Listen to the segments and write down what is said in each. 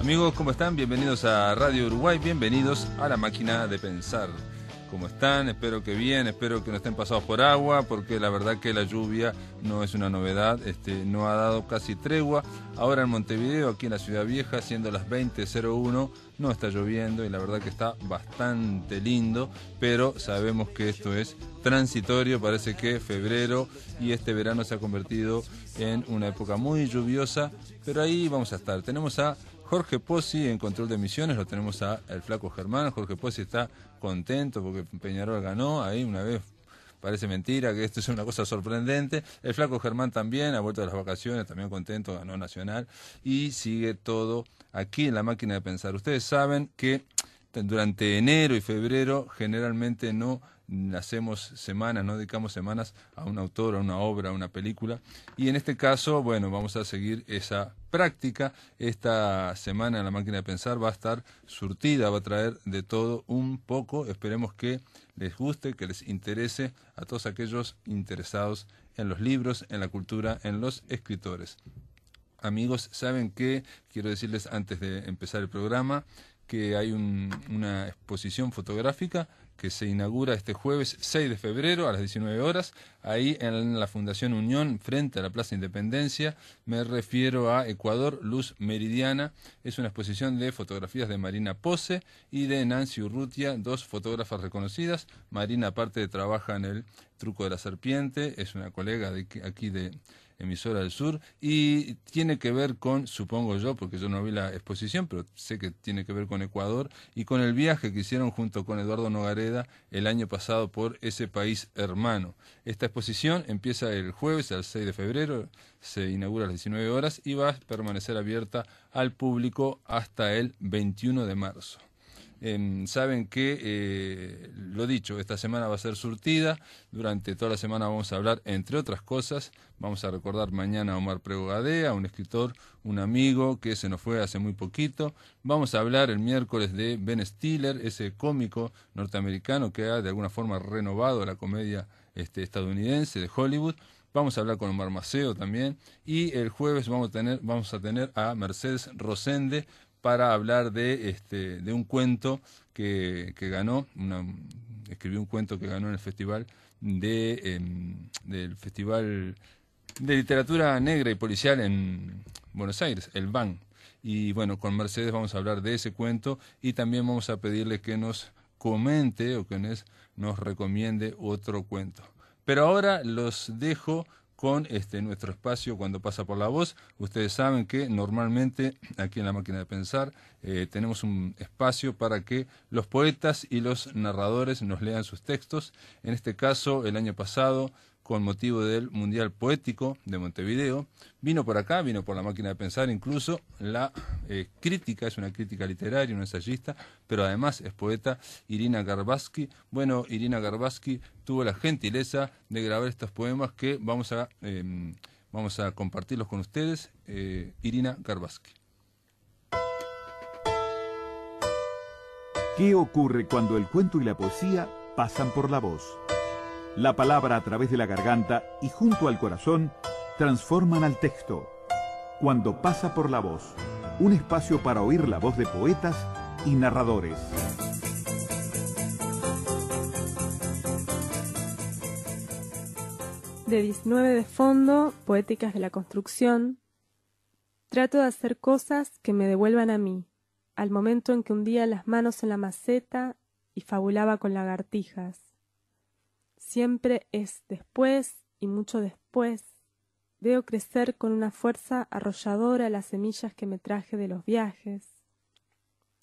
Amigos, ¿cómo están? Bienvenidos a Radio Uruguay, bienvenidos a La Máquina de Pensar. ¿Cómo están? Espero que bien, espero que no estén pasados por agua, porque la verdad que la lluvia no es una novedad, no ha dado casi tregua. Ahora en Montevideo, aquí en la Ciudad Vieja, siendo las 20:01, no está lloviendo y la verdad que está bastante lindo, pero sabemos que esto es transitorio, parece que febrero y este verano se ha convertido en una época muy lluviosa, pero ahí vamos a estar. Tenemos a Jorge Pozzi en control de emisiones, lo tenemos a el Flaco Germán. Jorge Pozzi está contento porque Peñarol ganó ahí una vez. Parece mentira, que esto es una cosa sorprendente. El Flaco Germán también ha vuelto de las vacaciones, también contento, ganó Nacional y sigue todo aquí en La Máquina de Pensar. Ustedes saben que durante enero y febrero generalmente no hacemos semanas, no dedicamos semanas a un autor, a una obra, a una película, y en este caso, bueno, vamos a seguir esa práctica. Esta semana en La Máquina de Pensar va a estar surtida, va a traer de todo un poco. Esperemos que les guste, que les interese a todos aquellos interesados en los libros, en la cultura, en los escritores. Amigos, saben que quiero decirles antes de empezar el programa que hay una exposición fotográfica que se inaugura este jueves 6 de febrero a las 19 horas, ahí en la Fundación Unión, frente a la Plaza Independencia. Me refiero a Ecuador, Luz Meridiana. Es una exposición de fotografías de Marina Pose y de Nancy Urrutia, dos fotógrafas reconocidas. Marina, aparte, trabaja en el Truco de la Serpiente, es una colega de aquí de Emisora del Sur, y tiene que ver con, supongo yo, porque yo no vi la exposición, pero sé que tiene que ver con Ecuador y con el viaje que hicieron junto con Eduardo Nogareda el año pasado por ese país hermano. Esta exposición empieza el jueves, al 6 de febrero, se inaugura a las 19 horas y va a permanecer abierta al público hasta el 21 de marzo. Saben que, lo dicho, esta semana va a ser surtida. Durante toda la semana vamos a hablar, entre otras cosas, vamos a recordar mañana a Omar Prego Gadea, un escritor, un amigo que se nos fue hace muy poquito. Vamos a hablar el miércoles de Ben Stiller, ese cómico norteamericano que ha de alguna forma renovado la comedia estadounidense de Hollywood. Vamos a hablar con Omar Maceo también. Y el jueves vamos a tener a Mercedes Rosende para hablar de un cuento que ganó, escribió un cuento que ganó en el festival del Festival de Literatura Negra y Policial en Buenos Aires, el BAN. Y bueno, con Mercedes vamos a hablar de ese cuento y también vamos a pedirle que nos comente o que nos recomiende otro cuento. Pero ahora los dejo con nuestro espacio Cuando pasa por la voz. Ustedes saben que normalmente aquí en La Máquina de Pensar tenemos un espacio para que los poetas y los narradores nos lean sus textos. En este caso, el año pasado, con motivo del Mundial Poético de Montevideo, vino por acá, vino por La Máquina de Pensar, incluso la crítica, es una crítica literaria, una ensayista, pero además es poeta, Irina Garbatsky. Bueno, Irina Garbatsky tuvo la gentileza de grabar estos poemas que vamos a compartirlos con ustedes. Irina Garbatsky. ¿Qué ocurre cuando el cuento y la poesía pasan por la voz? La palabra a través de la garganta y junto al corazón transforman al texto. Cuando pasa por la voz, un espacio para oír la voz de poetas y narradores. De 19 de fondo, Poéticas de la Construcción, trato de hacer cosas que me devuelvan a mí, al momento en que hundía las manos en la maceta y fabulaba con lagartijas. Siempre es después, y mucho después, veo crecer con una fuerza arrolladora las semillas que me traje de los viajes.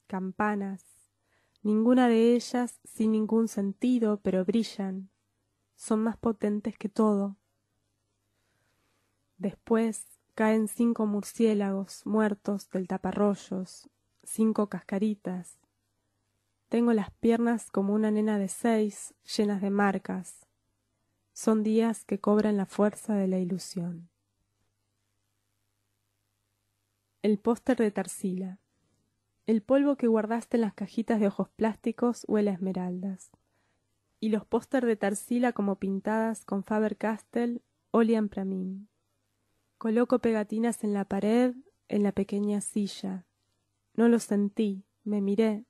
Campanas, ninguna de ellas sin ningún sentido, pero brillan, son más potentes que todo. Después caen 5 murciélagos muertos del taparrollos, 5 cascaritas. Tengo las piernas como una nena de 6, llenas de marcas. Son días que cobran la fuerza de la ilusión. El póster de Tarsila. El polvo que guardaste en las cajitas de ojos plásticos huele a esmeraldas. Y los póster de Tarsila como pintadas con Faber-Castell olean para mí. Coloco pegatinas en la pared, en la pequeña silla. No lo sentí, me miré.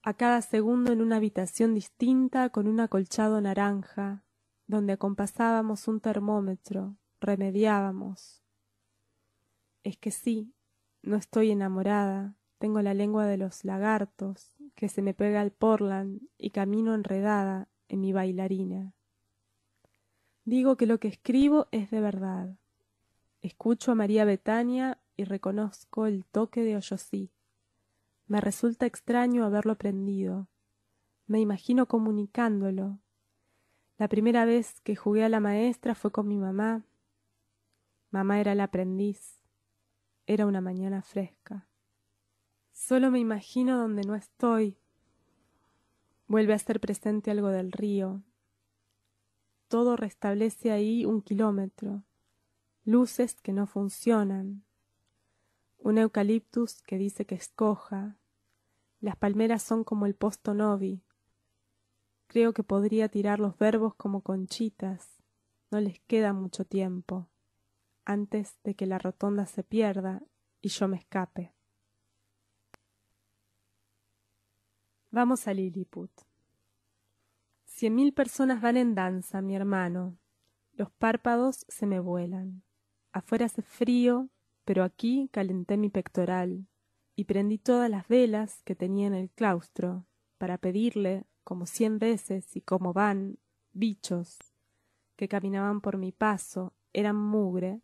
A cada segundo en una habitación distinta con un acolchado naranja, donde acompasábamos un termómetro, remediábamos. Es que sí, no estoy enamorada, tengo la lengua de los lagartos, que se me pega al Portland y camino enredada en mi bailarina. Digo que lo que escribo es de verdad. Escucho a María Betania y reconozco el toque de Ollosí. Me resulta extraño haberlo aprendido. Me imagino comunicándolo. La primera vez que jugué a la maestra fue con mi mamá. Mamá era la aprendiz. Era una mañana fresca. Solo me imagino donde no estoy. Vuelve a ser presente algo del río. Todo restablece ahí 1 kilómetro. Luces que no funcionan. Un eucaliptus que dice que escoja. Las palmeras son como el posto novi. Creo que podría tirar los verbos como conchitas. No les queda mucho tiempo, antes de que la rotonda se pierda y yo me escape. Vamos a Lilliput. 100.000 personas van en danza, mi hermano. Los párpados se me vuelan. Afuera hace frío, pero aquí calenté mi pectoral y prendí todas las velas que tenía en el claustro para pedirle, como 100 veces y como van, bichos que caminaban por mi paso, eran mugre,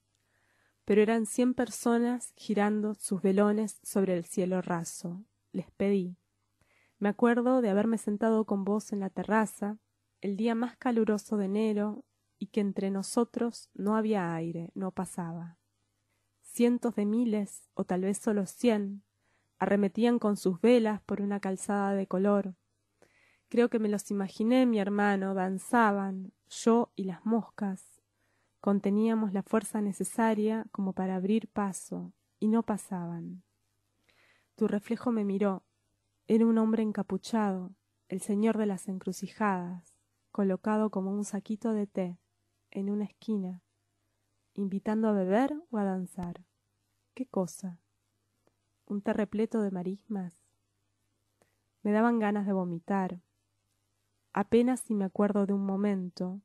pero eran 100 personas girando sus velones sobre el cielo raso. Les pedí. Me acuerdo de haberme sentado con vos en la terraza, el día más caluroso de enero, y que entre nosotros no había aire, no pasaba. Cientos de miles, o tal vez solo 100, arremetían con sus velas por una calzada de color. Creo que me los imaginé, mi hermano, danzaban, yo y las moscas. Conteníamos la fuerza necesaria como para abrir paso, y no pasaban. Tu reflejo me miró. Era un hombre encapuchado, el señor de las encrucijadas, colocado como un saquito de té, en una esquina, invitando a beber o a danzar. ¿Qué cosa? ¿Un té repleto de marismas? Me daban ganas de vomitar. Apenas si me acuerdo de un momento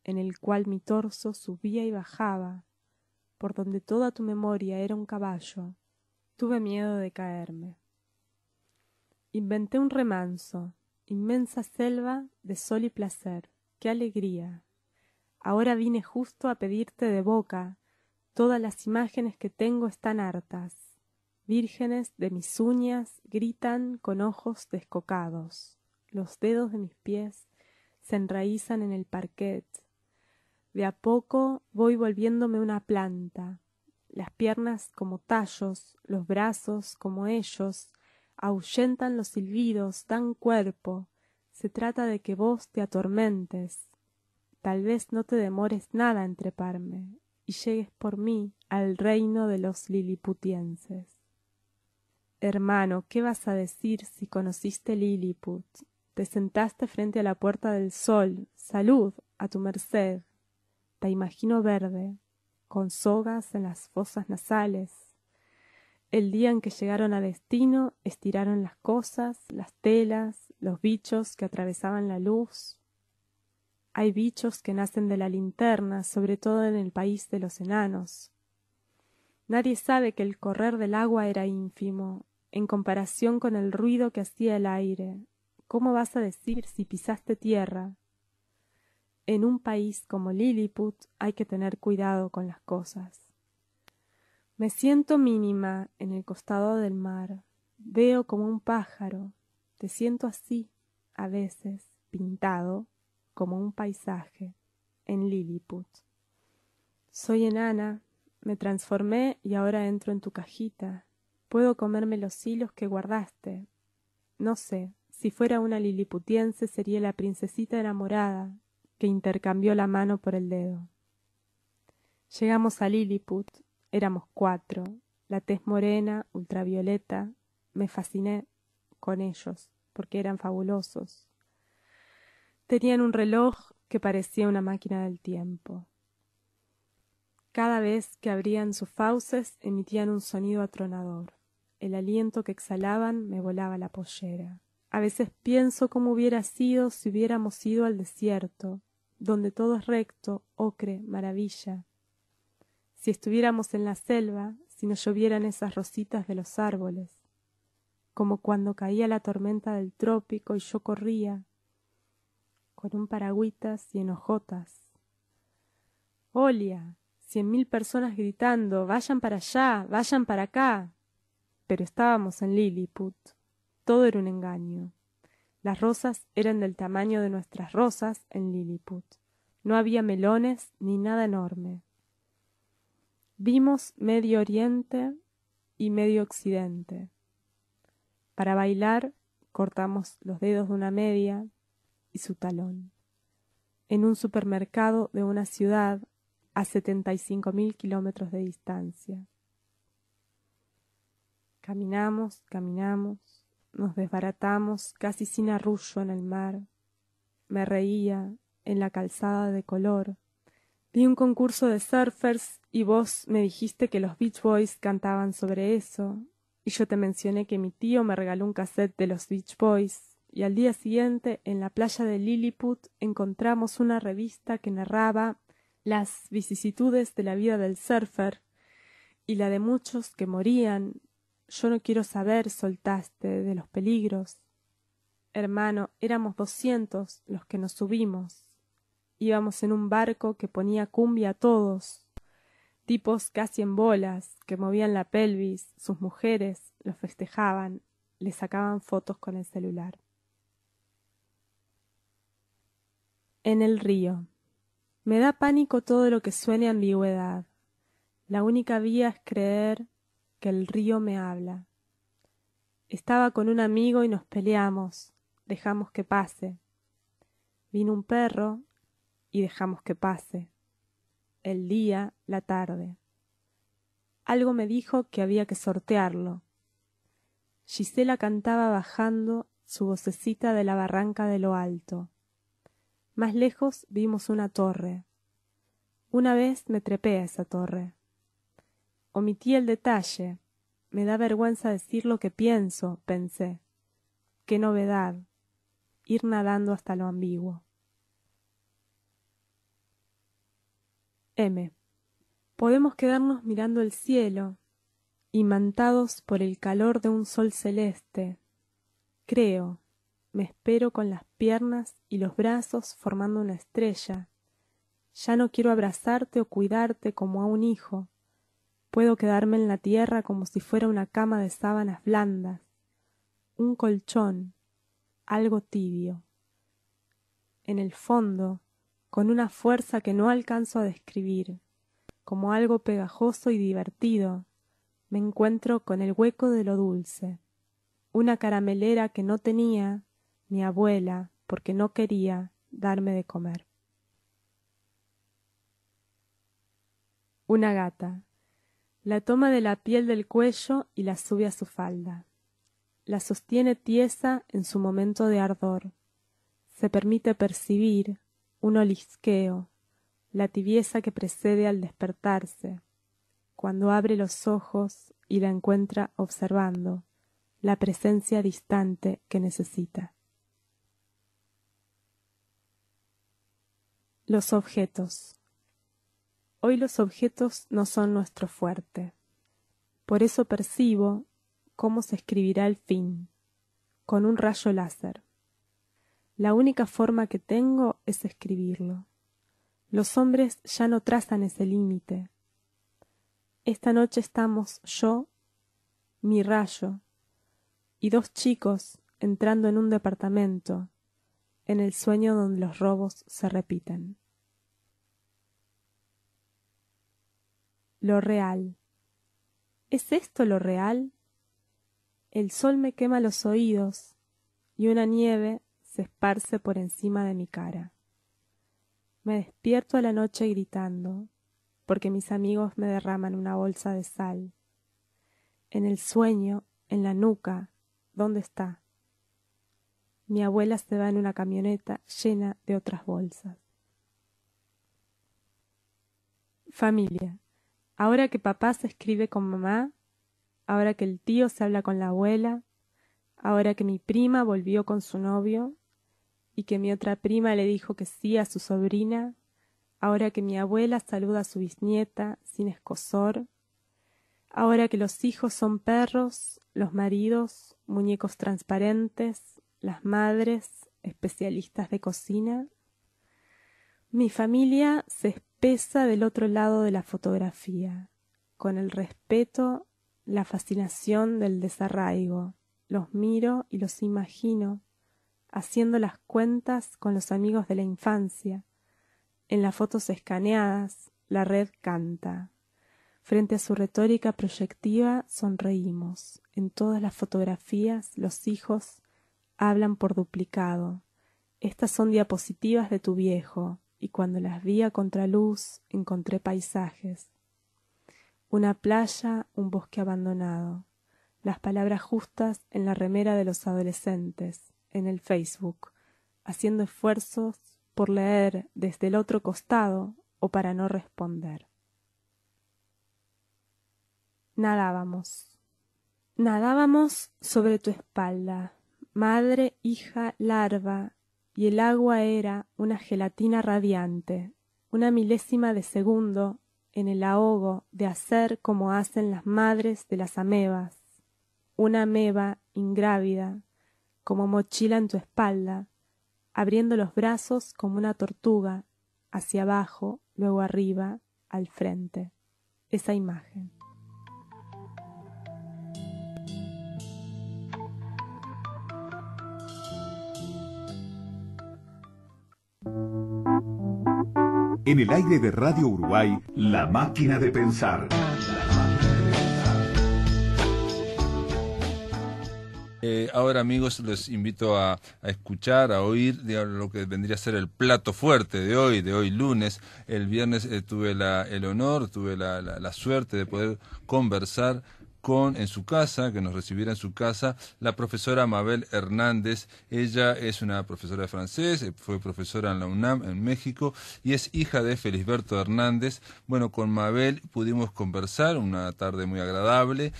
en el cual mi torso subía y bajaba, por donde toda tu memoria era un caballo. Tuve miedo de caerme. Inventé un remanso, inmensa selva de sol y placer. ¡Qué alegría! Ahora vine justo a pedirte de boca. Todas las imágenes que tengo están hartas. Vírgenes de mis uñas gritan con ojos descocados. Los dedos de mis pies se enraizan en el parquet. De a poco voy volviéndome una planta. Las piernas como tallos, los brazos como ellos, ahuyentan los silbidos, dan cuerpo. Se trata de que vos te atormentes. Tal vez no te demores nada en treparme y llegues por mí al reino de los liliputienses. Hermano, ¿qué vas a decir si conociste Lilliput? Te sentaste frente a la puerta del sol. Salud, a tu merced. Te imagino verde, con sogas en las fosas nasales. El día en que llegaron a destino, estiraron las cosas, las telas, los bichos que atravesaban la luz. Hay bichos que nacen de la linterna, sobre todo en el país de los enanos. Nadie sabe que el correr del agua era ínfimo, en comparación con el ruido que hacía el aire. ¿Cómo vas a decir si pisaste tierra? En un país como Lilliput hay que tener cuidado con las cosas. Me siento mínima en el costado del mar. Veo como un pájaro. Te siento así, a veces, pintado, como un paisaje, en Lilliput. Soy enana, me transformé y ahora entro en tu cajita. Puedo comerme los hilos que guardaste. No sé, si fuera una liliputiense sería la princesita enamorada que intercambió la mano por el dedo. Llegamos a Lilliput, éramos 4, la tez morena, ultravioleta. Me fasciné con ellos, porque eran fabulosos. Tenían un reloj que parecía una máquina del tiempo. Cada vez que abrían sus fauces emitían un sonido atronador. el aliento que exhalaban me volaba la pollera. A veces pienso cómo hubiera sido si hubiéramos ido al desierto, donde todo es recto, ocre, maravilla. Si estuviéramos en la selva, si no llovieran esas rositas de los árboles, como cuando caía la tormenta del trópico y yo corría, con un paragüitas y en hojotas. ¡Olia! 100.000 personas gritando, ¡vayan para allá, vayan para acá! Pero estábamos en Lilliput. Todo era un engaño. Las rosas eran del tamaño de nuestras rosas en Lilliput. No había melones ni nada enorme. Vimos Medio Oriente y Medio Occidente. Para bailar cortamos los dedos de una media y su talón. En un supermercado de una ciudad a 75.000 kilómetros de distancia. Caminamos, nos desbaratamos casi sin arrullo en el mar. Me reía en la calzada de color. Vi un concurso de surfers y vos me dijiste que los Beach Boys cantaban sobre eso. Y yo te mencioné que mi tío me regaló un cassette de los Beach Boys. Y al día siguiente, en la playa de Lilliput, encontramos una revista que narraba las vicisitudes de la vida del surfer y la de muchos que morían. Yo no quiero saber, soltaste, de los peligros. Hermano, éramos 200 los que nos subimos. Íbamos en un barco que ponía cumbia a todos. Tipos casi en bolas, que movían la pelvis, sus mujeres los festejaban, les sacaban fotos con el celular. En el río. Me da pánico todo lo que suene a ambigüedad. La única vía es creer que el río me habla. Estaba con un amigo y nos peleamos. Dejamos que pase. Vino un perro y dejamos que pase. El día, la tarde. Algo me dijo que había que sortearlo. Gisela cantaba bajando su vocecita de la barranca de lo alto. Más lejos vimos una torre. Una vez me trepé a esa torre. Omití el detalle. Me da vergüenza decir lo que pienso, pensé. Qué novedad, ir nadando hasta lo ambiguo. M. Podemos quedarnos mirando el cielo, imantados por el calor de un sol celeste. Creo, me espero con las piernas y los brazos formando una estrella. Ya no quiero abrazarte o cuidarte como a un hijo. Puedo quedarme en la tierra como si fuera una cama de sábanas blandas, un colchón, algo tibio. En el fondo, con una fuerza que no alcanzo a describir, como algo pegajoso y divertido, me encuentro con el hueco de lo dulce, una caramelera que no tenía mi abuela porque no quería darme de comer. Una gata. La toma de la piel del cuello y la sube a su falda. La sostiene tiesa en su momento de ardor. Se permite percibir un olisqueo, la tibieza que precede al despertarse, cuando abre los ojos y la encuentra observando, la presencia distante que necesita. Los objetos. Hoy los objetos no son nuestro fuerte. Por eso percibo cómo se escribirá el fin, con un rayo láser. La única forma que tengo es escribirlo. Los hombres ya no trazan ese límite. Esta noche estamos yo, mi rayo, y dos chicos entrando en un departamento, en el sueño donde los robos se repiten. Lo real. ¿Es esto lo real? El sol me quema los oídos y una nieve se esparce por encima de mi cara. Me despierto a la noche gritando, porque mis amigos me derraman una bolsa de sal. En el sueño, en la nuca, ¿dónde está? Mi abuela se va en una camioneta llena de otras bolsas. Familia. Ahora que papá se escribe con mamá, ahora que el tío se habla con la abuela, ahora que mi prima volvió con su novio y que mi otra prima le dijo que sí a su sobrina, ahora que mi abuela saluda a su bisnieta sin escozor, ahora que los hijos son perros, los maridos, muñecos transparentes, las madres, especialistas de cocina. Mi familia se espesa del otro lado de la fotografía, con el respeto, la fascinación del desarraigo. Los miro y los imagino, haciendo las cuentas con los amigos de la infancia. En las fotos escaneadas, la red canta. Frente a su retórica proyectiva, sonreímos. En todas las fotografías, los hijos hablan por duplicado. Estas son diapositivas de tu viejo, y cuando las vi a contraluz, encontré paisajes. Una playa, un bosque abandonado. Las palabras justas en la remera de los adolescentes, en el Facebook, haciendo esfuerzos por leer desde el otro costado o para no responder. Nadábamos. Nadábamos sobre tu espalda, madre, hija, larva, y el agua era una gelatina radiante, una milésima de segundo en el ahogo de hacer como hacen las madres de las amebas, una ameba ingrávida, como mochila en tu espalda, abriendo los brazos como una tortuga, hacia abajo, luego arriba, al frente. Esa imagen. En el aire de Radio Uruguay, La Máquina de Pensar. Ahora, amigos, los invito a escuchar, a oír, digamos, lo que vendría a ser el plato fuerte de hoy lunes. El viernes tuve el honor, tuve la suerte de poder conversar en su casa, que nos recibiera en su casa, la profesora Mabel Hernández. Ella es una profesora de francés, fue profesora en la UNAM, en México, y es hija de Felisberto Hernández. Bueno, con Mabel pudimos conversar una tarde muy agradable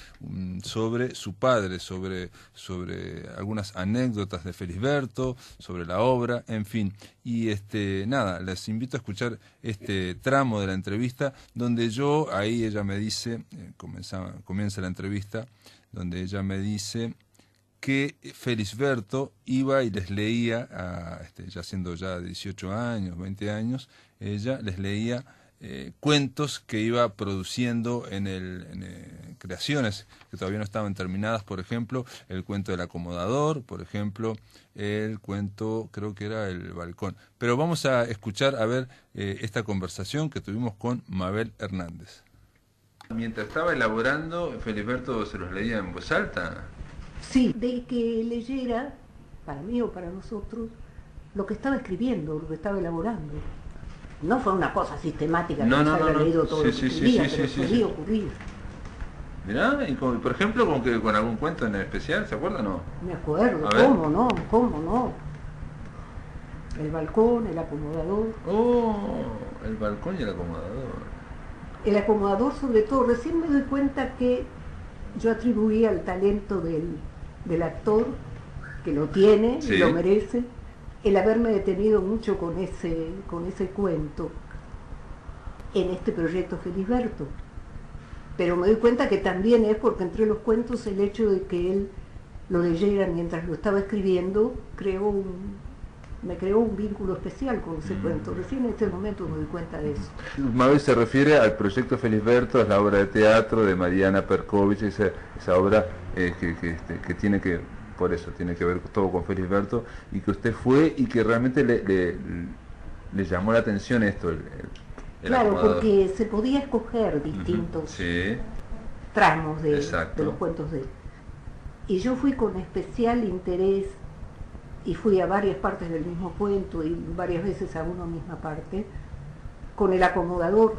sobre su padre, sobre algunas anécdotas de Felisberto, sobre la obra, en fin. Y nada, les invito a escuchar este tramo de la entrevista, donde ahí ella me dice, comienza la entrevista, donde ella me dice que Felisberto iba y les leía, ya siendo ya 18 años, 20 años, ella les leía cuentos que iba produciendo en creaciones que todavía no estaban terminadas, por ejemplo, el cuento del acomodador, por ejemplo, el cuento, creo que era El balcón. Pero vamos a escuchar, a ver, esta conversación que tuvimos con Mabel Hernández. Mientras estaba elaborando, Felisberto se los leía en voz alta. Sí, de que leyera, para mí o para nosotros, lo que estaba escribiendo, lo que estaba elaborando. No fue una cosa sistemática que se haya leído todo lo que escribía, pero solía ocurrir. Mirá, y por ejemplo, con algún cuento en especial, ¿se acuerda o no? Me acuerdo, cómo no. El balcón, el acomodador. Oh, el balcón y el acomodador. El acomodador sobre todo, recién me doy cuenta que yo atribuía el talento del actor, que lo tiene, sí, y lo merece, el haberme detenido mucho con ese cuento en este proyecto Felisberto. Pero me doy cuenta que también es porque entre los cuentos el hecho de que él lo leyera mientras lo estaba escribiendo me creó un vínculo especial con ese cuento. Recién en este momento me doy cuenta de eso. Mabel se refiere al proyecto Felisberto, es la obra de teatro de Mariana Perkovich, esa obra que tiene que, por eso, tiene que ver todo con Felisberto, y que usted fue y que realmente le llamó la atención esto. Claro, acomodador. Porque se podía escoger distintos sí, tramos de los cuentos de él. Y yo fui con especial interés y fui a varias partes del mismo cuento y varias veces a una misma parte, con el acomodador.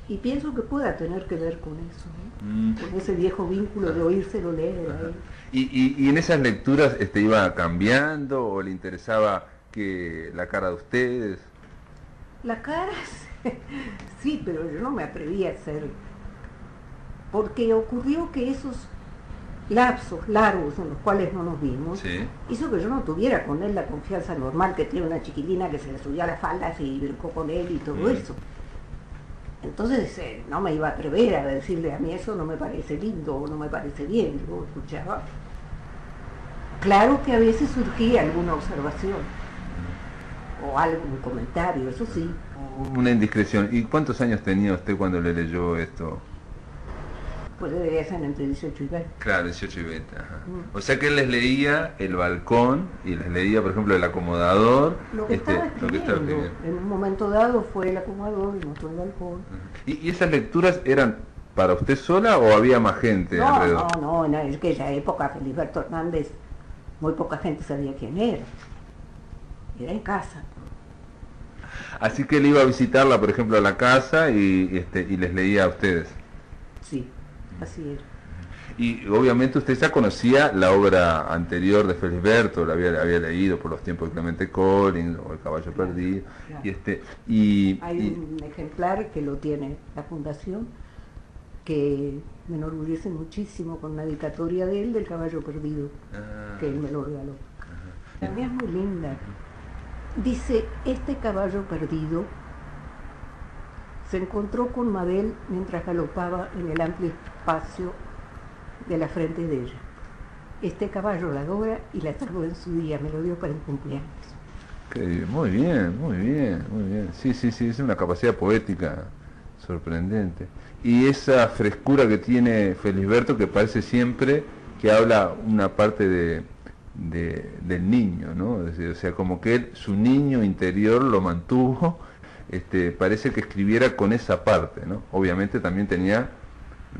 Y pienso que pueda tener que ver con eso, ¿no? Con ese viejo vínculo de oírselo leer a él. ¿Y en esas lecturas iba cambiando o le interesaba que la cara de ustedes? La cara, sí, pero yo no me atreví a ser porque ocurrió que esos lapsos largos en los cuales no nos vimos, hizo que yo no tuviera con él la confianza normal que tiene una chiquilina que se le subía a las faldas y brincó con él y todo eso. Entonces no me iba a atrever a decirle a mí eso no me parece lindo o no me parece bien, yo escuchaba. Claro que a veces surgía alguna observación o algún comentario, eso sí. Una indiscreción. ¿Y cuántos años tenía usted cuando le leyó esto? Pues debería ser entre 18 y 20. Claro, 18 y 20. Ajá. O sea que él les leía el balcón y les leía, por ejemplo, el acomodador. Lo que estaba escribiendo. En un momento dado fue el acomodador y mostró el balcón. ¿Y esas lecturas eran para usted sola o había más gente alrededor? No, en aquella época Felisberto Hernández, muy poca gente sabía quién era. Era en casa. Así que él iba a visitarla, por ejemplo, a la casa y les leía a ustedes. Sí. Así era. Y obviamente usted ya conocía la obra anterior de Felisberto, la había leído por los tiempos de Clemente Collins o El caballo perdido. Claro. Hay un ejemplar que lo tiene la fundación que me enorgullece muchísimo con una dedicatoria de él del caballo perdido, que él me lo regaló. También es muy linda. Dice, este caballo perdido se encontró con Mabel mientras galopaba en el amplio espacio de la frente de ella. Este caballo la adora y la salvó en su día, me lo dio para el cumpleaños. Muy bien, muy bien, muy bien. Sí, es una capacidad poética sorprendente. Y esa frescura que tiene Felisberto, que parece siempre que habla una parte del niño, ¿no? Es decir, o sea, como que él, su niño interior lo mantuvo. Parece que escribiera con esa parte, ¿no? Obviamente también tenía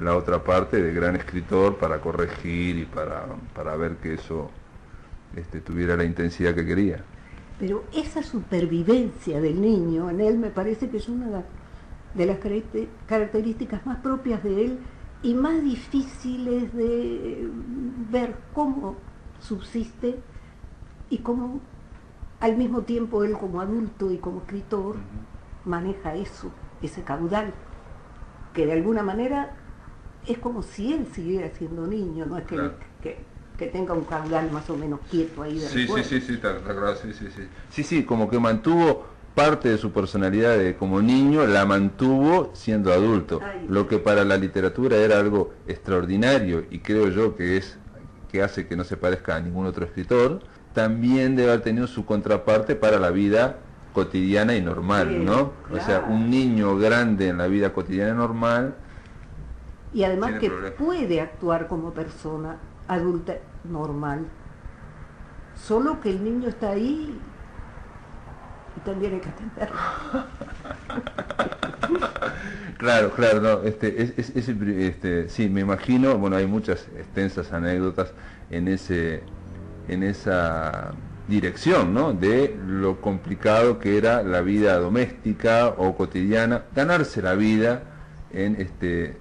la otra parte de gran escritor para corregir y para ver que eso tuviera la intensidad que quería. Pero esa supervivencia del niño en él me parece que es una de las características más propias de él y más difíciles de ver cómo subsiste y cómo al mismo tiempo él como adulto y como escritor maneja eso, ese caudal, que de alguna manera es como si él siguiera siendo niño, no es que tenga un caudal más o menos quieto ahí de recuerdo. Está claro, sí, como que mantuvo parte de su personalidad como niño, la mantuvo siendo adulto, lo que para la literatura era algo extraordinario y creo yo que hace que no se parezca a ningún otro escritor. También debe haber tenido su contraparte para la vida cotidiana y normal, ¿no? Claro. O sea, un niño grande en la vida cotidiana y normal. Y además que puede actuar como persona adulta normal. Solo que el niño está ahí y también hay que atenderlo. Claro, no, sí, me imagino, bueno, hay muchas extensas anécdotas en esa dirección, ¿no? De lo complicado que era la vida doméstica o cotidiana, ganarse la vida en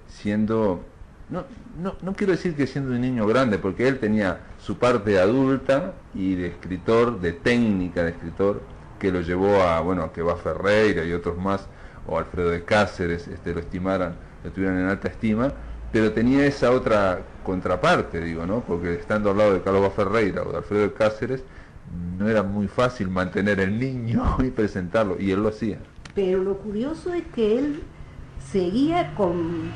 siendo, no quiero decir que siendo un niño grande, porque él tenía su parte adulta y de escritor, de técnica de escritor, que lo llevó a que va Ferreira y otros más, o Alfredo de Cáceres, lo tuvieran en alta estima, pero tenía esa otra contraparte, digo, ¿no? Porque estando al lado de Carlos Ferreira o de Alfredo de Cáceres, no era muy fácil mantener el niño y presentarlo, y él lo hacía. Pero lo curioso es que él seguía con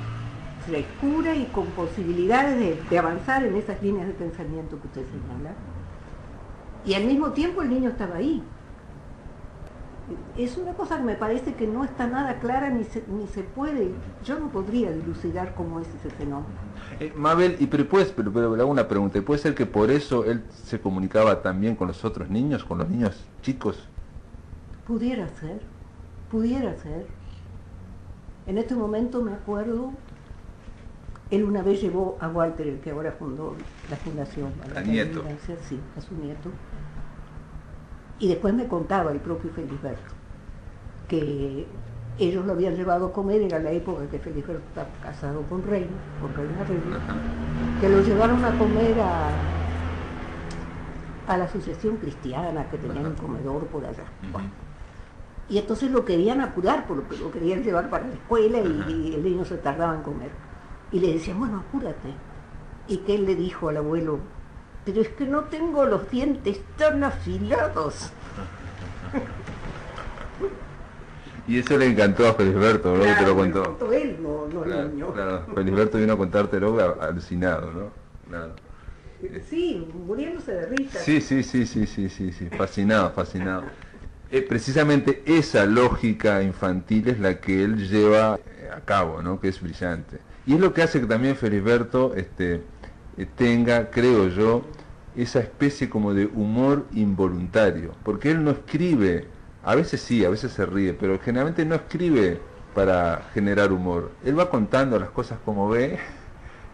frescura y con posibilidades de avanzar en esas líneas de pensamiento que usted señala, y al mismo tiempo el niño estaba ahí. Es una cosa que me parece que no está nada clara ni se puede, yo no podría dilucidar cómo es ese fenómeno. Mabel, pero le hago una pregunta, ¿puede ser que por eso él se comunicaba también con los otros niños, con los niños chicos? Pudiera ser. En este momento me acuerdo, él una vez llevó a Walter, el que ahora fundó la fundación, a nieto. Sí, a su nieto. Y después me contaba el propio Felisberto que ellos lo habían llevado a comer, era la época que Felisberto estaba casado con Reina Reina, que lo llevaron a comer a la asociación cristiana que tenía un comedor por allá. Bueno, y entonces lo querían apurar porque lo querían llevar para la escuela y el niño se tardaba en comer. Y le decían, bueno, apúrate. Y que él le dijo al abuelo, pero es que no tengo los dientes tan afilados. Y eso le encantó a Felisberto, ¿no? Claro, Te lo me contó. contó él, no Claro, el niño. claro. Felisberto vino a contártelo alucinado, ¿no? Claro. Sí, muriéndose de risa. Sí, fascinado, fascinado. Precisamente esa lógica infantil es la que él lleva a cabo, ¿no? Que es brillante. Y es lo que hace que también Felisberto tenga, creo yo, esa especie como de humor involuntario, porque él no escribe, a veces sí, a veces se ríe, pero generalmente no escribe para generar humor. Él va contando las cosas como ve,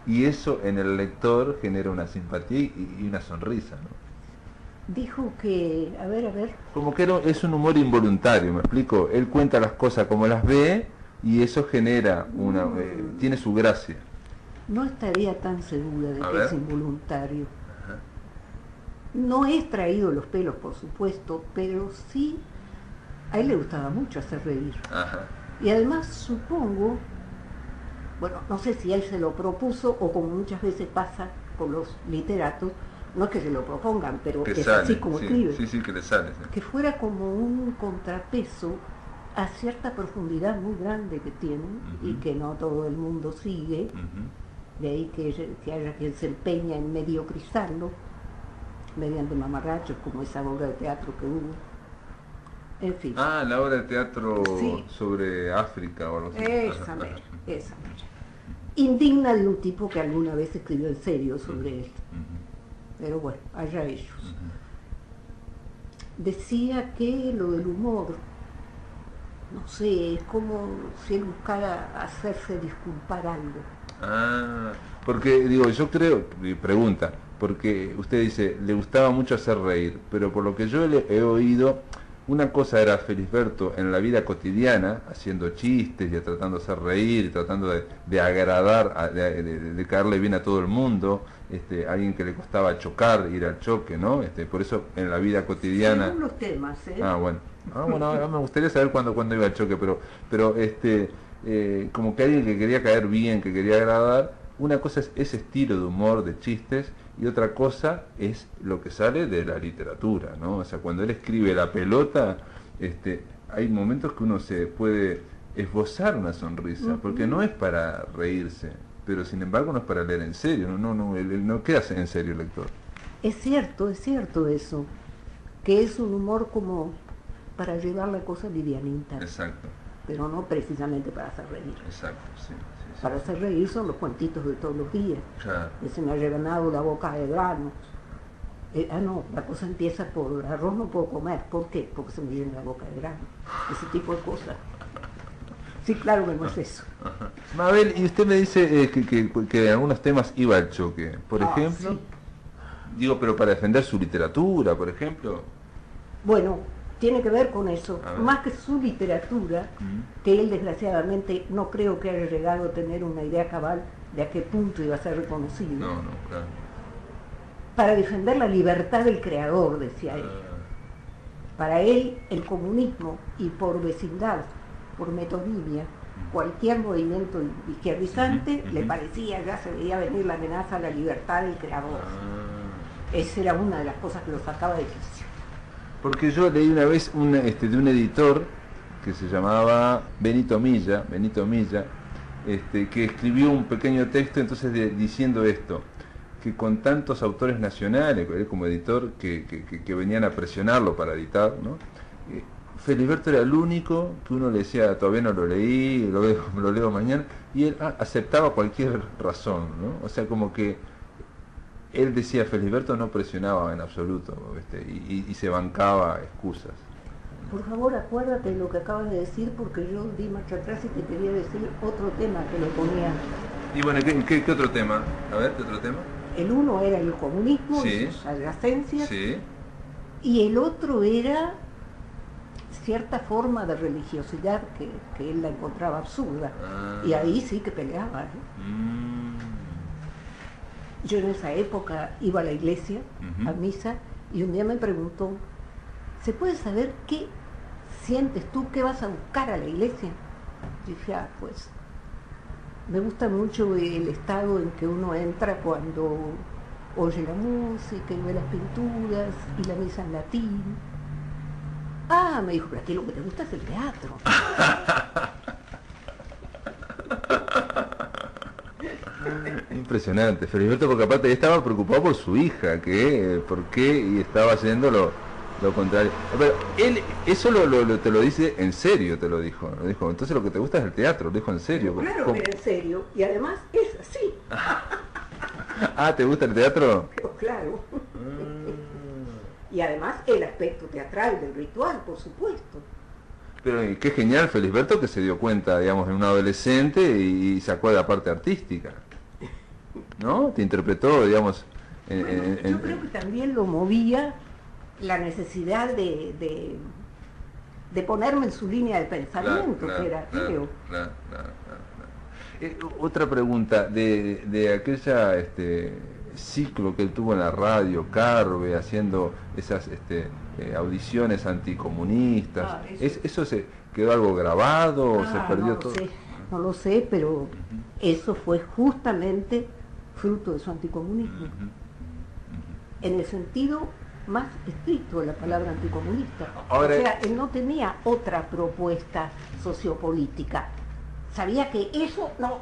y eso en el lector genera una simpatía y una sonrisa, ¿no? Dijo que, a ver. Como que es un humor involuntario, ¿me explico? Él cuenta las cosas como las ve y eso genera tiene su gracia. No estaría tan segura de A que ver. es involuntario. Ajá. No he extraído los pelos, por supuesto, pero sí, a él le gustaba mucho hacer reír. Ajá. Y además supongo, bueno, no sé si él se lo propuso o como muchas veces pasa con los literatos, no es que se lo propongan, pero Que es sale, así como sí, escribe. sí, que le sale. Sí. Que fuera como un contrapeso a cierta profundidad muy grande que tienen y que no todo el mundo sigue, de ahí que haya quien se empeña en mediocrizarlo mediante mamarrachos como esa obra de teatro que hubo. En fin. Ah, la obra de teatro Sí. sobre África o algo así. Esa mera. Indigna de un tipo que alguna vez escribió en serio sobre él. Pero bueno, allá ellos. Decía que lo del humor, no sé, es como si él buscara hacerse disculpar algo. Ah, porque digo, yo creo, y pregunta, porque usted dice, le gustaba mucho hacer reír, pero por lo que yo he oído, una cosa era Felisberto en la vida cotidiana, haciendo chistes y tratando de hacer reír, y tratando de agradar, de caerle bien a todo el mundo, alguien que le costaba chocar, ir al choque, ¿no? Por eso en la vida cotidiana... Según los temas, ¿eh? Ah, bueno. Ahora me gustaría saber cuándo iba al choque, pero como que alguien que quería caer bien, que quería agradar, una cosa es ese estilo de humor, de chistes, y otra cosa es lo que sale de la literatura, ¿no? O sea, cuando él escribe La pelota, hay momentos que uno se puede esbozar una sonrisa, porque no es para reírse, pero sin embargo no es para leer en serio, él no queda en serio el lector. Es cierto eso, que es un humor como para llevar la cosa livianita, Exacto, pero no precisamente para hacer reír. exacto, sí. Para hacer reír son los cuentitos de todos los días. Claro. Que se me ha llenado la boca de granos. No, la cosa empieza por arroz no puedo comer. ¿Por qué? Porque se me llena la boca de granos. Ese tipo de cosas. Sí, claro que no es eso. Ajá. Mabel, y usted me dice que en algunos temas iba al choque. Por ejemplo, sí. Digo, pero para defender su literatura, por ejemplo. Bueno, tiene que ver con eso. A ver. Más que su literatura, que él desgraciadamente no creo que haya llegado a tener una idea cabal de a qué punto iba a ser reconocido. No, claro. Para defender la libertad del creador, decía él. Para él, el comunismo, y por vecindad, por metonimia, cualquier movimiento izquierdizante le parecía, ya se veía venir la amenaza a la libertad del creador. Esa era una de las cosas que lo sacaba de quicio. Porque yo leí una vez de un editor que se llamaba Benito Milla, que escribió un pequeño texto entonces diciendo esto, que con tantos autores nacionales, él como editor, que venían a presionarlo para editar, ¿no? Felisberto era el único que uno le decía, todavía no lo leí, lo leo mañana, y él aceptaba cualquier razón, ¿no? O sea, como que él decía, Felisberto no presionaba en absoluto, y se bancaba excusas. Por favor, acuérdate de lo que acabas de decir, porque yo di marcha atrás y te quería decir otro tema que lo ponía. Y bueno, ¿qué otro tema? A ver, ¿qué otro tema? El uno era el comunismo Sí. y sus adyacencias, Sí. y el otro era cierta forma de religiosidad que él la encontraba absurda. Y ahí sí que peleaba, ¿eh? Yo en esa época iba a la iglesia, a misa, y un día me preguntó, ¿se puede saber qué sientes tú, qué vas a buscar a la iglesia? Y dije, pues, Me gusta mucho el estado en que uno entra cuando oye la música y ve las pinturas y la misa en latín. Ah, me dijo, pero a ti lo que te gusta es el teatro. Impresionante, Felisberto, porque aparte estaba preocupado por su hija, que por qué y estaba haciendo lo contrario. Pero él eso te lo dice en serio, te lo dijo. Entonces lo que te gusta es el teatro, lo dijo en serio. Claro, ¿Cómo? pero en serio, y además es así. Ah, ¿te gusta el teatro? Pero claro. Y además el aspecto teatral del ritual, por supuesto. Pero qué genial, Felisberto, que se dio cuenta, digamos, en un adolescente y sacó de la parte artística, ¿no? Te interpretó, digamos... Yo creo que también lo movía la necesidad de ponerme en su línea de pensamiento, claro, que era ateo. Claro. Otra pregunta, de aquella ciclo que él tuvo en la radio, Carve, haciendo esas audiciones anticomunistas, ¿eso se quedó algo grabado o se perdió todo? No lo sé, pero eso fue justamente fruto de su anticomunismo. En el sentido más estricto de la palabra anticomunista. Ahora, o sea, él no tenía otra propuesta sociopolítica. Sabía que eso no...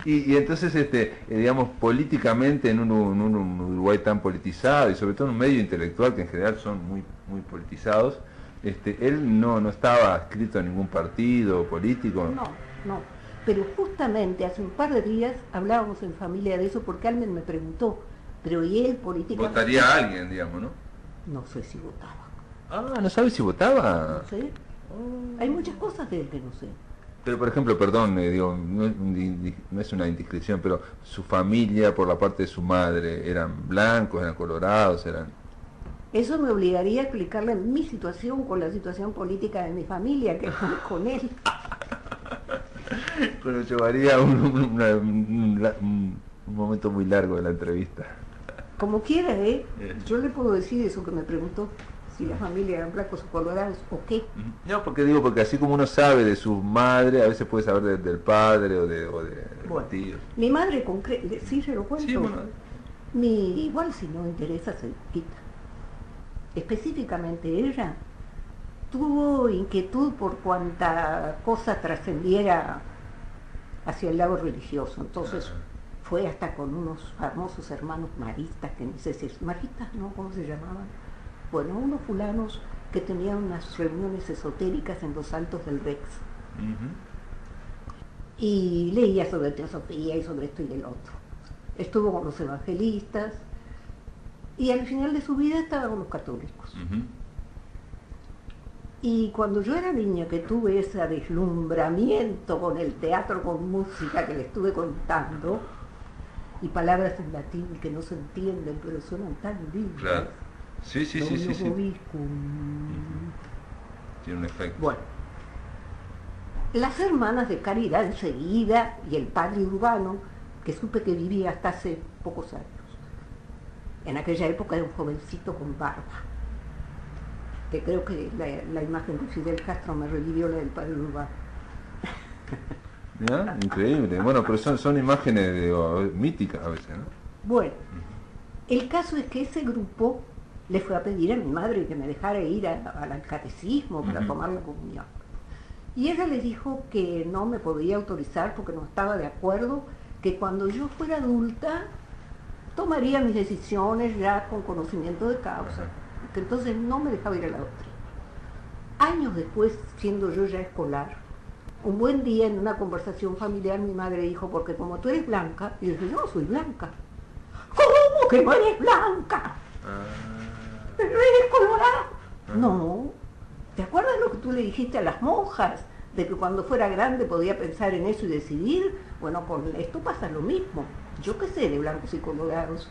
Y entonces, digamos, políticamente en un Uruguay tan politizado y sobre todo en un medio intelectual que en general son muy politizados, él no estaba adscrito a ningún partido político. No. Pero justamente hace un par de días hablábamos en familia de eso porque alguien me preguntó, pero ¿y él políticamente? ¿Votaría a alguien, digamos, no? No sé si votaba. Ah, ¿no sabes si votaba? No sé. Hay muchas cosas de él que no sé. Pero, por ejemplo, perdón, no es una indiscreción, pero su familia, por la parte de su madre, ¿eran blancos, eran colorados, eran...? Eso me obligaría a explicarle mi situación con la situación política de mi familia, que es con él. Pero llevaría un momento muy largo de la entrevista. Como quiera, yo le puedo decir eso que me preguntó, si la familia eran blancos o colorados o qué. No, porque así como uno sabe de su madre, a veces puede saber del padre o de bueno, tíos. Mi madre, ¿sí se lo cuento? Sí, bueno. Igual si no interesa se quita. Específicamente ella tuvo inquietud por cuanta cosa trascendiera hacia el lado religioso. Entonces fue hasta con unos famosos hermanos maristas, que no sé si es maristas, ¿no? ¿Cómo se llamaban? Bueno, unos fulanos que tenían unas reuniones esotéricas en los altos del Rex. Y leía sobre teosofía y sobre esto y del otro. Estuvo con los evangelistas y al final de su vida estaba con los católicos. Y cuando yo era niña, que tuve ese deslumbramiento con el teatro con música que le estuve contando, y palabras en latín que no se entienden pero suenan tan lindas. Claro. Sí. Tiene un efecto. Bueno, las hermanas de caridad enseguida, y el padre Urbano, que supe que vivía hasta hace pocos años. En aquella época era un jovencito con barba, que creo que la imagen de Fidel Castro me revivió la del padre Urbano. ¿Ya? Increíble. Bueno, pero son imágenes míticas a veces, ¿no? Bueno, el caso es que ese grupo le fue a pedir a mi madre que me dejara ir al catecismo para tomar la comunión. Y ella le dijo que no me podía autorizar porque no estaba de acuerdo, que cuando yo fuera adulta tomaría mis decisiones ya con conocimiento de causa, que entonces no me dejaba ir a la doctrina. Años después, siendo yo ya escolar, un buen día en una conversación familiar mi madre dijo, porque como tú eres blanca, y yo dije, yo no soy blanca. ¿Cómo que no eres blanca? ¿Pero eres colorada? No. ¿Te acuerdas lo que tú le dijiste a las monjas? De que cuando fuera grande podía pensar en eso y decidir. Bueno, con esto pasa lo mismo. Yo qué sé de blancos y colorados.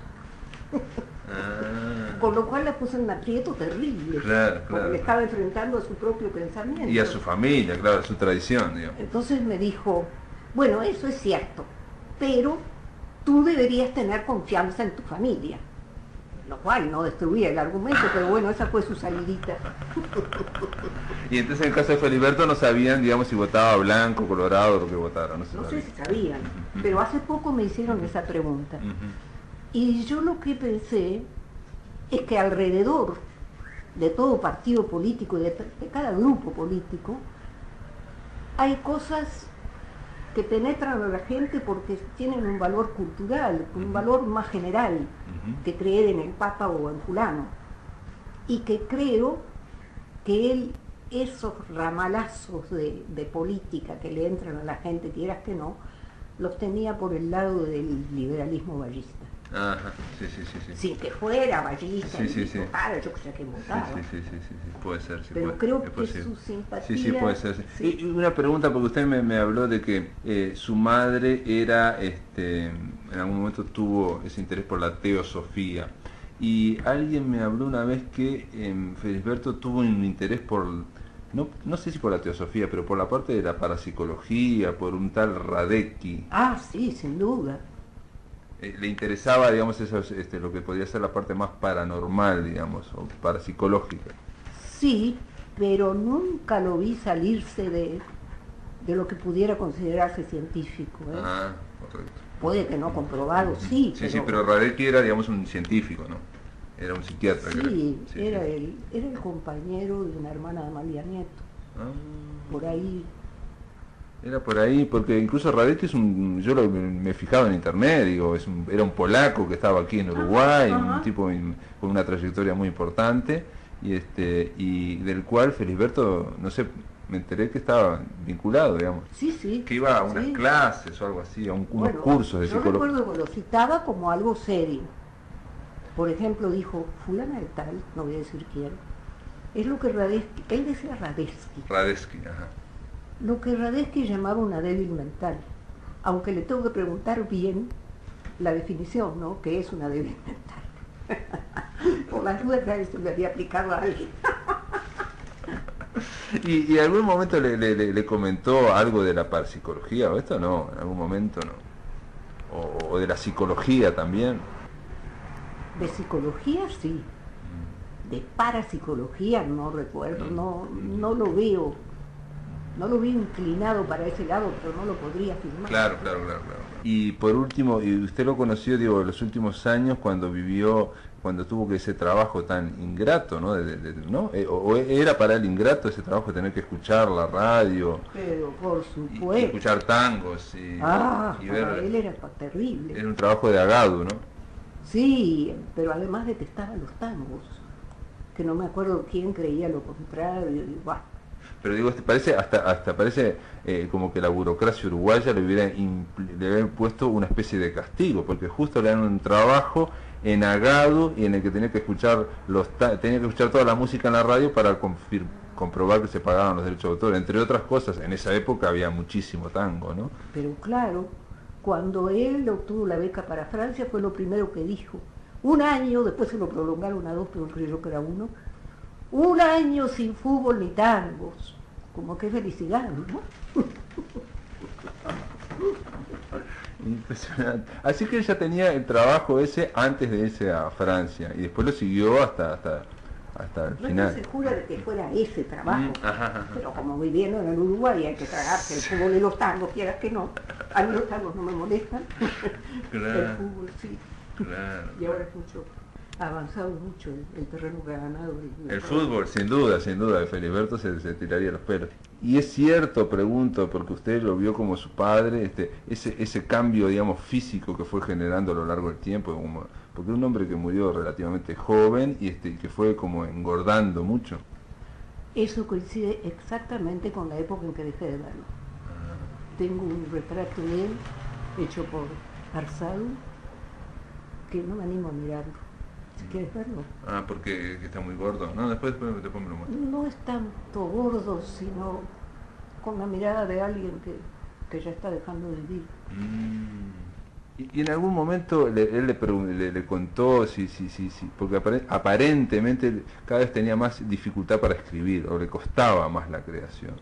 Con lo cual la puse en un aprieto terrible. Claro. Porque le estaba enfrentando a su propio pensamiento. Y a su familia, claro, a su tradición, digamos. Entonces me dijo, bueno, eso es cierto, pero tú deberías tener confianza en tu familia. lo cual no destruía el argumento, pero bueno, esa fue su salidita. Y entonces en el caso de Feliberto no sabían, digamos, si votaba blanco, colorado, lo que votara, no sé si sabían, pero hace poco me hicieron esa pregunta. Y yo lo que pensé es que alrededor de todo partido político y de cada grupo político hay cosas que penetran a la gente porque tienen un valor cultural, un valor más general que creer en el Papa o en fulano. Y que creo que él, esos ramalazos de política que le entran a la gente, quieras que no, los tenía por el lado del liberalismo ballista. Ajá, sí. Sin que fuera ballista, sí. Votara, yo que sé que votaba. Sí, puede ser. Sí, pero creo que su simpatía... Sí, puede ser. Sí. Y una pregunta, porque usted me habló de que su madre era, en algún momento tuvo ese interés por la teosofía. Y alguien me habló una vez que Felisberto tuvo un interés por, no sé si por la teosofía, pero por la parte de la parapsicología, por un tal Radecki. Ah, sí, sin duda. Le interesaba, digamos, eso, lo que podría ser la parte más paranormal, digamos, o parapsicológica. Sí, pero nunca lo vi salirse de lo que pudiera considerarse científico. Ah, correcto. Puede que no comprobado, sí. Sí, pero Radecki era, digamos, un científico, ¿no? Era un psiquiatra, sí, creo. Era el compañero de una hermana de Amalia Nieto. Por ahí. Era por ahí, porque incluso Radecki me fijaba en internet, digo, era un polaco que estaba aquí en Uruguay, un tipo con una trayectoria muy importante, y del cual Felisberto, no sé, me enteré que estaba vinculado, digamos. Sí. Que iba a unas clases o algo así, a unos cursos de psicología. Yo recuerdo que lo citaba como algo serio. Por ejemplo, dijo, fulana de tal, no voy a decir quién, es lo que Radecki, él decía Radecki, ajá. Lo que Radecki llamaba una débil mental, aunque le tengo que preguntar bien la definición, ¿no? ¿Qué es una débil mental? Por las dudas se me había aplicado a alguien. ¿Y en algún momento le comentó algo de la parapsicología o esto? No, en algún momento no. O de la psicología también. De psicología sí. De parapsicología no recuerdo, no lo veo. No lo vi inclinado para ese lado, pero no lo podría afirmar. Claro. Y por último, y usted lo conoció, digo, en los últimos años cuando tuvo que ese trabajo tan ingrato, ¿no? ¿No? ¿O era para él ingrato ese trabajo de tener que escuchar la radio? Pero por supuesto. Y escuchar tangos y ver... Para él era terrible. Era un trabajo de agado, ¿no? Sí, pero además detestaba los tangos, que no me acuerdo quién creía lo contrario, y bueno. Pero digo, hasta parece como que la burocracia uruguaya le hubiera puesto una especie de castigo, porque justo le dan un trabajo enagado y en el que tenía que escuchar toda la música en la radio para comprobar que se pagaban los derechos de autor. Entre otras cosas, en esa época había muchísimo tango, ¿no? Pero claro, cuando él obtuvo la beca para Francia fue lo primero que dijo. Un año, después se lo prolongaron a 2, pero él creyó que era 1. Un año sin fútbol ni tangos. Como qué felicidad, ¿no? Impresionante. Así que él ya tenía el trabajo ese antes de irse a Francia y después lo siguió hasta el final. No se jura de que fuera ese trabajo, pero como viviendo en el Uruguay hay que tragarse el fútbol y los tangos, quieras que no. A mí los tangos no me molestan, claro, el fútbol sí. Claro. Y ahora es ha avanzado mucho el terreno que ha ganado. El fútbol, sin duda, de Felisberto se tiraría los pelos. Y es cierto, pregunto, porque usted lo vio como su padre, ese cambio, digamos, físico que fue generando a lo largo del tiempo, porque un hombre que murió relativamente joven y que fue como engordando mucho. Eso coincide exactamente con la época en que dejé de verlo. Tengo un retrato de él hecho por Arsadu que no me animo a mirarlo. Si quieres verlo. Porque está muy gordo. No, después me lo muestro. No es tanto gordo, sino con la mirada de alguien que ya está dejando de vivir. Y en algún momento él le contó porque aparentemente cada vez tenía más dificultad para escribir, o le costaba más la creación.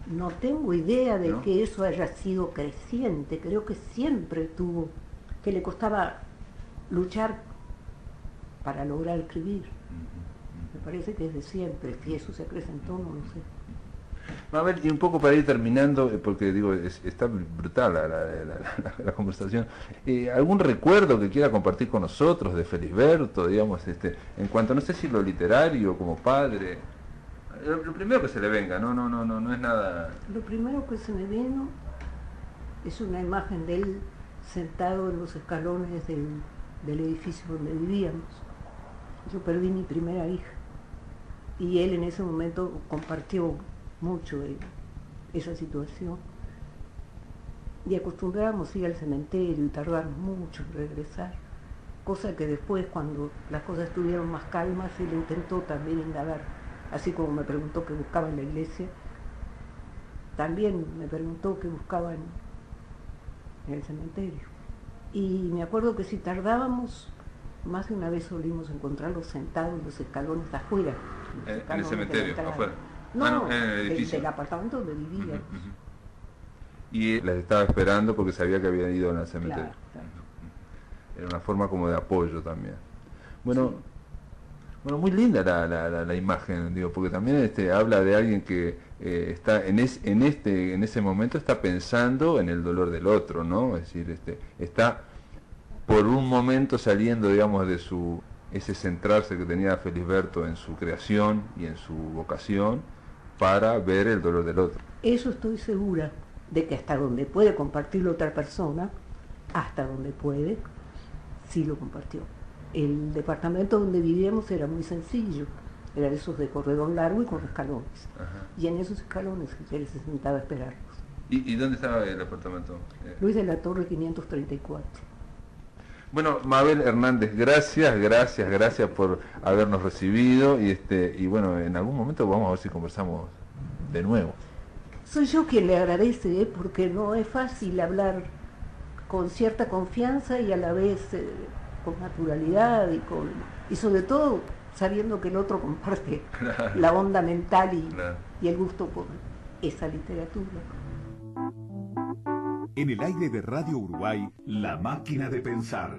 No tengo idea de que eso haya sido creciente. Creo que siempre tuvo, que le costaba luchar para lograr escribir. Me parece que desde siempre, si eso se acrecentó, no lo sé. A ver, y un poco para ir terminando, porque digo, está brutal la conversación. ¿Algún recuerdo que quiera compartir con nosotros de Felisberto, digamos, en cuanto, no sé si lo literario, como padre? Lo primero que se le venga, no es nada... Lo primero que se me vino es una imagen de él sentado en los escalones del edificio donde vivíamos. Yo perdí mi primera hija y él en ese momento compartió mucho esa situación. Y acostumbrábamos ir al cementerio y tardábamos mucho en regresar, cosa que después, cuando las cosas estuvieron más calmas, él intentó también indagar, así como me preguntó qué buscaba en la iglesia, también me preguntó qué buscaba en el cementerio. Y me acuerdo que si tardábamos, más de una vez solíamos encontrarlo sentado en los escalones afuera. ¿En el cementerio, afuera? No, en el edificio. Del apartamento donde vivíamos. Y las estaba esperando porque sabía que había ido al cementerio. Claro. Era una forma como de apoyo también. Bueno, Sí. Bueno, muy linda la imagen, digo, porque también habla de alguien que está en ese momento está pensando en el dolor del otro, ¿no? Es decir, está por un momento saliendo, digamos, de ese centrarse que tenía Felisberto en su creación y en su vocación para ver el dolor del otro. Eso estoy segura, de que hasta donde puede compartirlo otra persona, hasta donde puede, sí lo compartió. El departamento donde vivíamos era muy sencillo, era de esos de corredor largo y con escalones. Ajá. Y en esos escalones él se sentaba a esperarnos. ¿Y dónde estaba el departamento? Luis de la Torre 534. Bueno, Mabel Hernández, gracias por habernos recibido y bueno, en algún momento vamos a ver si conversamos de nuevo. Soy yo quien le agradece, porque no es fácil hablar con cierta confianza y a la vez con naturalidad y sobre todo sabiendo que el otro comparte Claro. la onda mental Claro. y el gusto por esa literatura. En el aire de Radio Uruguay, La Máquina de Pensar.